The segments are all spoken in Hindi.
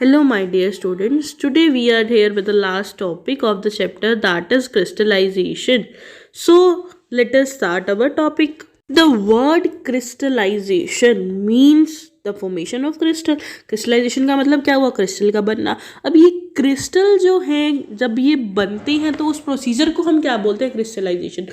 Hello, my dear students. Today we are here with the last topic of the chapter, that is crystallization. So, let us start our topic. The word crystallization means the formation of crystal. Crystallization का मतलब क्या हुआ? क्रिस्टल का बनना. अब ये क्रिस्टल जो है जब ये बनते हैं तो उस प्रोसीजर को हम क्या बोलते हैं? क्रिस्टलाइजेशन.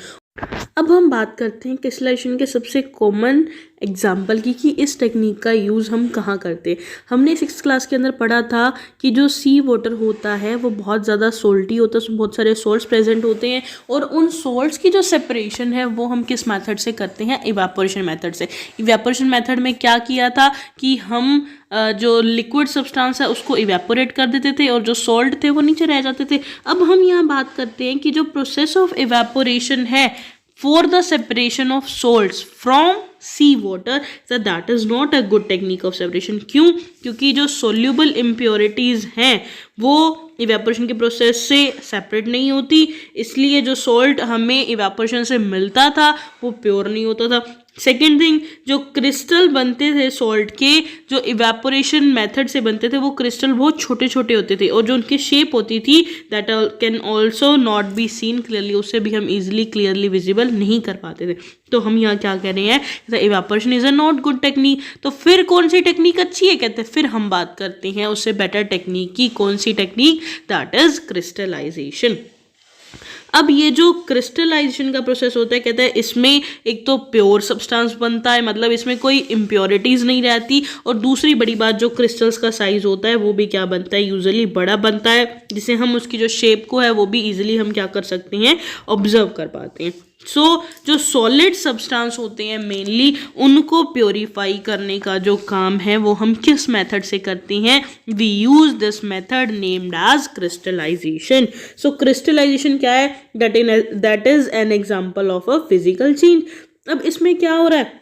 अब हम बात करते हैं क्रिस्टलाइजेशन के सबसे कॉमन एग्जाम्पल की कि इस टेक्निक का यूज़ हम कहाँ करते हैं. हमने 6th क्लास के अंदर पढ़ा था कि जो सी वाटर होता है वो बहुत ज़्यादा सोल्टी होता है, उसमें बहुत सारे सोल्ट्स प्रेजेंट होते हैं और उन सोल्ट्स की जो सेपरेशन है वो हम किस मेथड से करते हैं? इवेपोरेशन मेथड से. इवेपोरेशन मेथड में क्या किया था कि हम जो लिक्विड सब्सटेंस है उसको इवेपोरेट कर देते थे और जो सॉल्ट थे वो नीचे रह जाते थे. अब हम यहाँ बात करते हैं कि जो प्रोसेस ऑफ इवेपोरेशन है for the separation of salts from sea water, so that is not a good technique of separation. क्यों? क्योंकि जो soluble impurities हैं वो इवेपोरेशन के प्रोसेस से सेपरेट नहीं होती, इसलिए जो सॉल्ट हमें इवेपोरेशन से मिलता था वो प्योर नहीं होता था. सेकेंड थिंग, जो क्रिस्टल बनते थे सॉल्ट के, जो इवेपोरेशन मेथड से बनते थे वो क्रिस्टल बहुत छोटे छोटे होते थे और जो उनकी शेप होती थी that can also not be seen clearly, उससे भी हम इजीली क्लियरली विजिबल नहीं कर पाते थे. तो हम यहाँ क्या कह रहे हैं? Evaporation is a not good technique. तो फिर कौन सी टेक्निक अच्छी है? कहते हैं फिर हम बात करते हैं उससे बेटर टेक्निक की. कौन सी टेक्निक? That is crystallisation. अब ये जो क्रिस्टलाइजेशन का प्रोसेस होता है, कहते हैं इसमें एक तो प्योर सब्सटेंस बनता है, मतलब इसमें कोई इम्प्योरिटीज़ नहीं रहती, और दूसरी बड़ी बात जो क्रिस्टल्स का साइज होता है वो भी क्या बनता है? यूजुअली बड़ा बनता है, जिसे हम उसकी जो शेप को है वो भी इजीली हम क्या कर सकते हैं? ऑब्जर्व कर पाते हैं. जो सॉलिड सब्सटेंस होते हैं मेनली उनको प्योरीफाई करने का जो काम है वो हम किस मेथड से करते हैं? We use this method named as crystallisation. So crystallisation क्या है? That is an example of a physical change. अब इसमें क्या हो रहा है?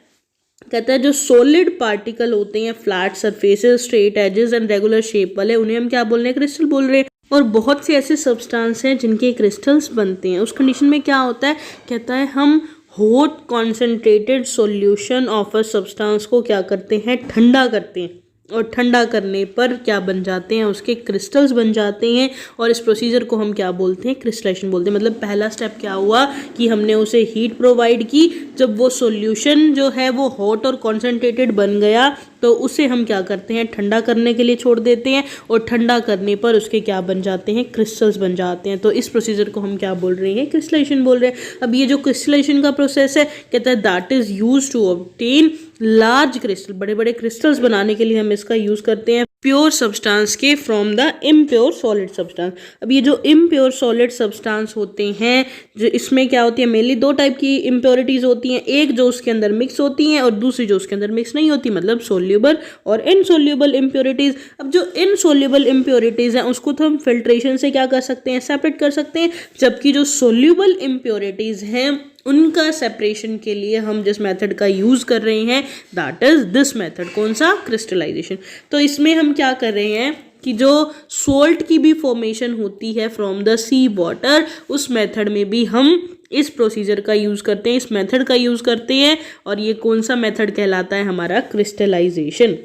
कहता है जो सॉलिड पार्टिकल होते हैं, flat surfaces, straight edges and regular shape वाले, उन्हें हम क्या बोल रहे हैं? क्रिस्टल बोल रहे हैं. और बहुत से ऐसे सब्सटेंस हैं जिनके क्रिस्टल्स बनते हैं. उस कंडीशन में क्या होता है? कहता है हम hot concentrated solution of a substance को क्या करते हैं? ठंडा करते हैं, और ठंडा करने पर क्या बन जाते हैं? उसके क्रिस्टल्स बन जाते हैं, और इस प्रोसीजर को हम क्या बोलते हैं? क्रिस्टलाइजेशन बोलते हैं. मतलब पहला स्टेप क्या हुआ कि हमने उसे हीट प्रोवाइड की. जब वो सॉल्यूशन जो है वो हॉट और कॉन्सेंट्रेटेड बन गया तो उसे हम क्या करते हैं? ठंडा करने के लिए छोड़ देते हैं, और ठंडा करने पर उसके क्या बन जाते हैं? क्रिस्टल्स बन जाते हैं. तो इस प्रोसीजर को हम क्या बोल रहे हैं? क्रिस्टलाइजेशन बोल रहे हैं. अब ये जो क्रिस्टलाइजेशन का प्रोसेस है, कहता है that is use to obtain large crystal. बड़े बड़े क्रिस्टल्स बनाने के लिए हम इसका यूज करते हैं प्योर सब्सटेंस के from the impure solid substance. अब ये जो इम्प्योर सॉलिड सब्सटेंस होते हैं, जो इसमें क्या होती है? मेनली दो टाइप की इम्प्योरिटीज होती हैं. एक जो उसके अंदर मिक्स होती हैं और दूसरी जो उसके अंदर मिक्स नहीं होती, मतलब सोल्यूबल और इनसोल्यूबल इम्प्योरिटीज. अब जो इनसोल्यूबल इम्प्योरिटीज हैं उसको तो हम फिल्ट्रेशन से क्या कर सकते हैं? सेपरेट कर सकते हैं. जबकि जो सोल्यूबल इम्प्योरिटीज हैं उनका सेपरेशन के लिए हम जिस मेथड का यूज़ कर रहे हैं दैट इज दिस मेथड. कौन सा? क्रिस्टलाइजेशन. तो इसमें हम क्या कर रहे हैं कि जो सोल्ट की भी फॉर्मेशन होती है फ्रॉम द सी वाटर, उस मेथड में भी हम इस प्रोसीजर का यूज़ करते हैं, इस मेथड का यूज़ करते हैं, और ये कौन सा मेथड कहलाता है? हमारा क्रिस्टलाइजेशन.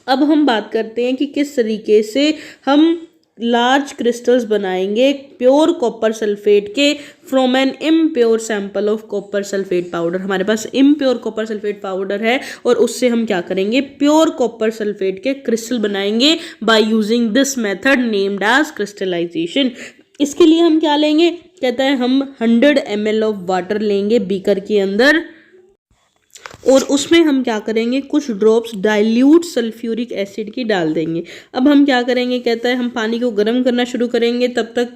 अब हम बात करते हैं कि किस तरीके से हम लार्ज क्रिस्टल्स बनाएंगे प्योर कॉपर सल्फेट के from an impure sample of copper sulphate powder. हमारे पास इम्प्योर कॉपर सल्फेट पाउडर है और उससे हम क्या करेंगे? प्योर कॉपर सल्फेट के क्रिस्टल बनाएंगे by using this method named as crystallisation. इसके लिए हम क्या लेंगे? कहता है हम 100 ml ऑफ वाटर लेंगे बीकर के अंदर, और उसमें हम क्या करेंगे? कुछ ड्रॉप्स डाइल्यूट सल्फ्यूरिक एसिड की डाल देंगे. अब हम क्या करेंगे? कहता है हम पानी को गर्म करना शुरू करेंगे, तब तक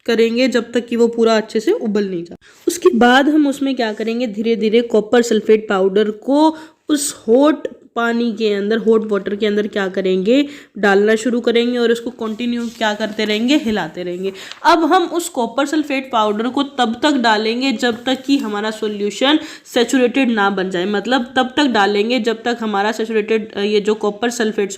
करेंगे जब तक कि वो पूरा अच्छे से उबल नहीं जाए. उसके बाद हम उसमें क्या करेंगे? धीरे धीरे कॉपर सल्फेट पाउडर को उस हॉट पानी के अंदर, हॉट वाटर के अंदर क्या करेंगे? डालना शुरू करेंगे, और उसको कंटिन्यू क्या करते रहेंगे? हिलाते रहेंगे. अब हम उस कॉपर सल्फेट पाउडर को तब तक डालेंगे जब तक कि हमारा सॉल्यूशन सैचुरेटेड ना बन जाए. मतलब तब तक डालेंगे जब तक हमारा सैचुरेटेड ये जो कॉपर सल्फेट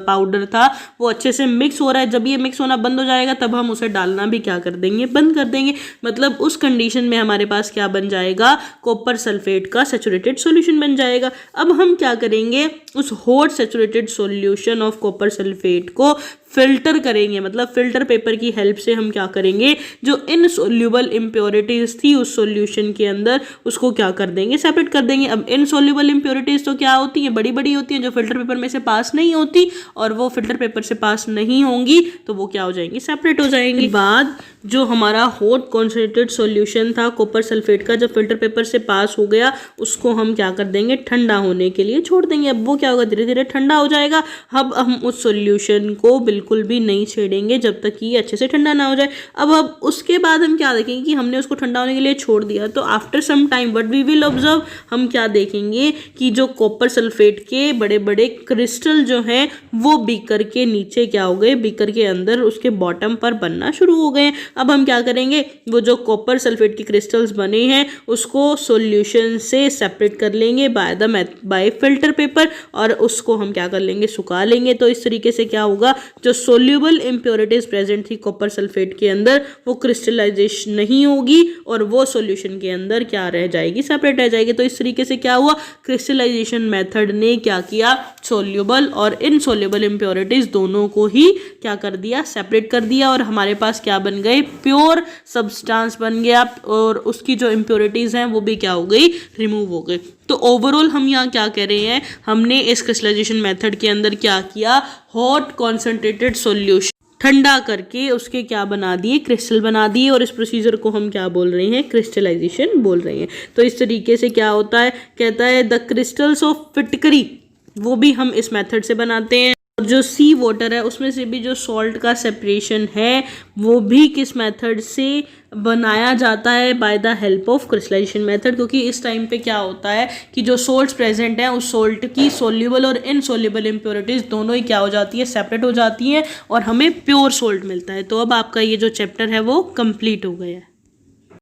पाउडर था वो अच्छे से मिक्स हो रहा है. जब ये मिक्स होना बंद हो जाएगा तब हम उसे डालना भी क्या कर देंगे? बंद कर देंगे. मतलब उस कंडीशन में हमारे पास क्या बन जाएगा? कॉपर सल्फेट का सैचुरेटेड सॉल्यूशन बन जाएगा. अब हम क्या करेंगे? उस hot saturated solution of copper sulphate को फिल्टर करेंगे, मतलब फिल्टर पेपर की हेल्प से हम क्या करेंगे, जो इनसोल्यूबल इम्प्योरिटीज थी उस सॉल्यूशन के अंदर उसको क्या कर देंगे, सेपरेट कर देंगे। अब इनसोल्यूबल इम्प्योरिटीज तो क्या होती हैं, बड़ी बड़ी होती हैं, जो फिल्टर पेपर में से पास नहीं होती, और वो फिल्टर पेपर से पास नहीं होंगी तो वो क्या हो जाएंगी, सेपरेट हो जाएंगी। बाद जो हमारा हॉट कॉन्सेंट्रेटेड सॉल्यूशन था कॉपर सल्फेट का, जब फिल्टर पेपर से पास हो गया उसको हम क्या कर देंगे, ठंडा होने के लिए छोड़ देंगे। अब वो क्या होगा, धीरे धीरे ठंडा हो जाएगा। अब हम उस सॉल्यूशन को बिल्कुल भी नहीं छेड़ेंगे जब तक कि अच्छे से ठंडा ना हो जाए। अब उसके बाद हम क्या देखेंगे कि हमने उसको ठंडा होने के लिए छोड़ दिया, तो after some time what we will observe, हम क्या देखेंगे कि जो कॉपर सल्फेट के बड़े बड़े क्रिस्टल जो हैं वो बीकर के नीचे क्या हो गए, बीकर के अंदर उसके बॉटम पर बनना शुरू हो गए। अब हम क्या करेंगे, वो जो कॉपर सल्फेट के क्रिस्टल्स बने हैं उसको सॉल्यूशन से सेपरेट कर लेंगे बाय फिल्टर पेपर, और उसको हम क्या कर लेंगे, सुखा लेंगे। तो इस तरीके से क्या होगा, जो सोल्यूबल इम्प्योरिटीज प्रेजेंट थी कॉपर सल्फेट के अंदर वो क्रिस्टलाइजेशन नहीं होगी और वो सॉल्यूशन के अंदर क्या रह जाएगी, सेपरेट रह जाएगी। तो इस तरीके से क्या हुआ, क्रिस्टलाइजेशन मेथड ने क्या किया, सोल्यूबल और इनसोल्यूबल इम्प्योरिटीज दोनों को ही क्या कर दिया, सेपरेट कर दिया, और हमारे पास क्या बन गए, प्योर सब्सटेंस बन गया, और उसकी जो इम्प्योरिटीज हैं वो भी क्या हो गई, रिमूव हो गई। तो ओवरऑल हम यहाँ क्या कह रहे हैं, हमने इस क्रिस्टलाइजेशन मेथड के अंदर क्या किया, हॉट कॉन्सेंट्रेटेड सॉल्यूशन ठंडा करके उसके क्या बना दिए, क्रिस्टल बना दिए, और इस प्रोसीजर को हम क्या बोल रहे हैं, क्रिस्टलाइजेशन बोल रहे हैं। तो इस तरीके से क्या होता है, कहता है द क्रिस्टल्स ऑफ फिटकरी, वो भी हम इस मेथड से बनाते हैं। और जो सी वाटर है उसमें से भी जो सॉल्ट का सेपरेशन है वो भी किस मेथड से बनाया जाता है, by the help of crystallisation method. क्योंकि इस टाइम पे क्या होता है कि जो सोल्ट्स प्रेजेंट हैं उस सोल्ट की सोल्यूबल और इनसोल्यूबल इम्प्योरिटीज दोनों ही क्या हो जाती है, सेपरेट हो जाती हैं, और हमें प्योर सोल्ट मिलता है। तो अब आपका ये जो चैप्टर है वो कंप्लीट हो गया है।